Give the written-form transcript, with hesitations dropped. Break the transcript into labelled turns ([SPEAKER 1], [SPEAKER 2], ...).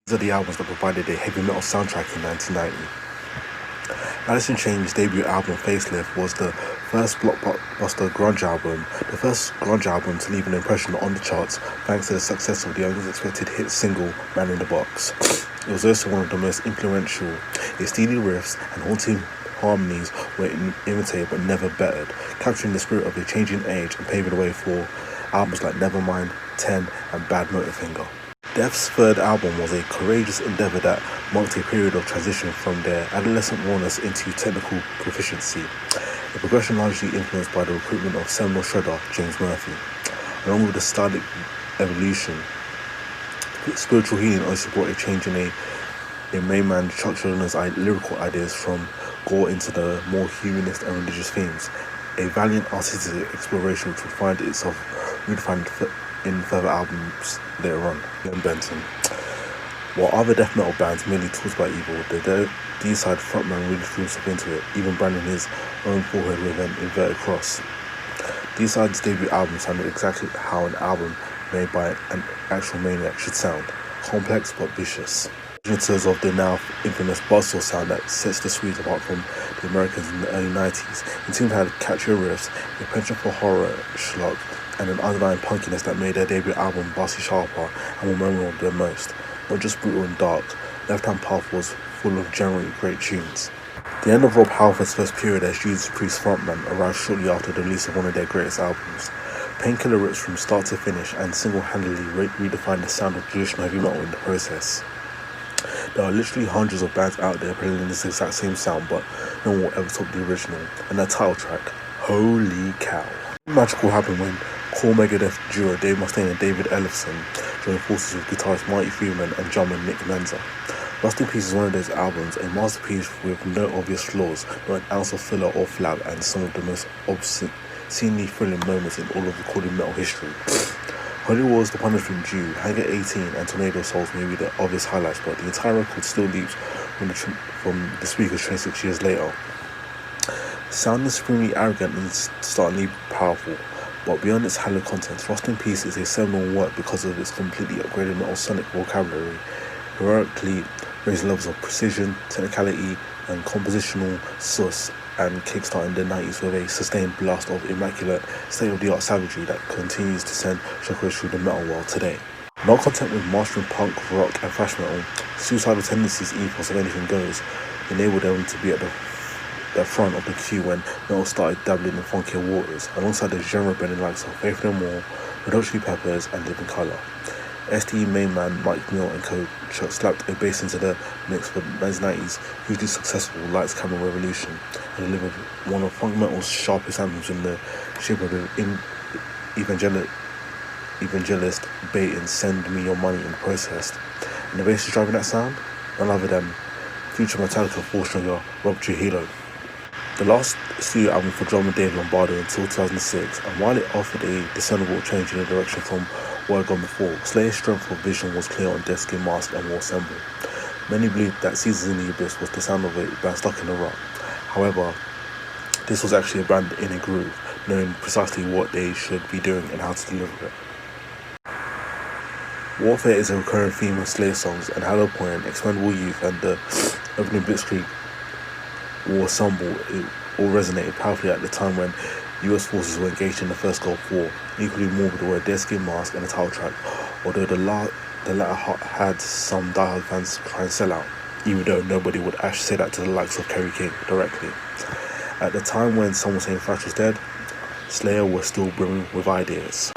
[SPEAKER 1] These are the albums that provided a heavy metal soundtrack in 1990. Alice in Chains' debut album Facelift was the first blockbuster grunge album, the first grunge album to leave an impression on the charts thanks to the success of the unexpected hit single Man in the Box. It was also one of the most influential. Its steely riffs and haunting harmonies were imitated but never bettered, capturing the spirit of a changing age and paving the way for albums like Nevermind, 10 and Bad Motorfinger. Death's third album was a courageous endeavour that marked a period of transition from their adolescent rawness into technical proficiency, a progression largely influenced by the recruitment of seminal shredder James Murphy. Along with the stylistic evolution, spiritual healing also brought a change in main man Chuck Schuldin's lyrical ideas from gore into the more humanist and religious themes, a valiant artistic exploration which would find itself redefined in further albums later on. Glenn Benton. While other death metal bands merely talked about evil, the Deicide frontman really threw himself into it, even branding his own forehead with an inverted cross. Deicide's debut album sounded exactly how an album made by an actual maniac should sound, complex but vicious. Progenitors of the now infamous buzzsaw sound that sets the Swedes apart from the Americans in the early 90s, Entombed had catchier riffs, a penchant for horror schlock, and an underlying punkiness that made their debut album vastly sharper and more memorable than most. Not just brutal and dark, Left Hand Path was full of generally great tunes. The end of Rob Halford's first period as Judas Priest frontman arrived shortly after the release of one of their greatest albums. Painkiller rips from start to finish and single-handedly redefined the sound of traditional heavy metal in the process. There are literally hundreds of bands out there playing this exact same sound, but no one will ever top the original. And that title track, holy cow. Magical happened when core Megadeth duo Dave Mustaine and David Ellefson joined forces with guitarist Marty Friedman and drummer Nick Menza. Rust in Peace is one of those albums, a masterpiece with no obvious flaws, not an ounce of filler or flab, and some of the most obscenely thrilling moments in all of recorded metal history. Holy War's The Punishment Due, Hangar 18 and Tornado Souls may be the obvious highlights, but the entire record still leaps from the speakers 26 years later. Sounding supremely arrogant and startlingly powerful, but beyond its hallowed contents, Rust in Peace is a seminal work because of its completely upgraded metal sonic vocabulary, heroically raised levels of precision, technicality, and compositional sauce, and kickstarting the 90s with a sustained blast of immaculate, state-of-the-art savagery that continues to send shockwaves through the metal world today. Not content with mastering punk, rock, and thrash metal, Suicidal Tendencies' ethos of anything goes enabled them to be at the front of the queue when metal started dabbling in funkier waters, alongside the genre-bending likes of Faith No More, Red Hot Chili Peppers, and Living Colour. STE main man Mike Neal and co slapped a bass into the mix for the 1990s hugely successful Lights Camera Revolution and delivered one of funk metal's sharpest anthems in the shape of the evangelist baiting Send Me Your Money in the process. And the bass is driving that sound? None other than future Metallica four-stringer Rob Trujillo. The last studio album for drummer Dave Lombardo until 2006, and while it offered a discernible change in the direction from what had gone before, Slayer's strength of vision was clear on Death Skin Mask and War Assemble. Many believed that Seasons in the Abyss was the sound of a band stuck in a rut. However, this was actually a band in a groove, knowing precisely what they should be doing and how to deliver it. Warfare is a recurring theme of Slayer songs, and Hollow Point, Expendable Youth, and the opening Blitzkrieg War Assemble all resonated powerfully at the time when US forces were engaged in the first Gulf War, equally morbid were Dead Skin Mask and the title track, although the latter had some diehard fans try and sell out, even though nobody would actually say that to the likes of Kerry King directly. At the time when some were saying thrash was dead, Slayer was still brimming with ideas.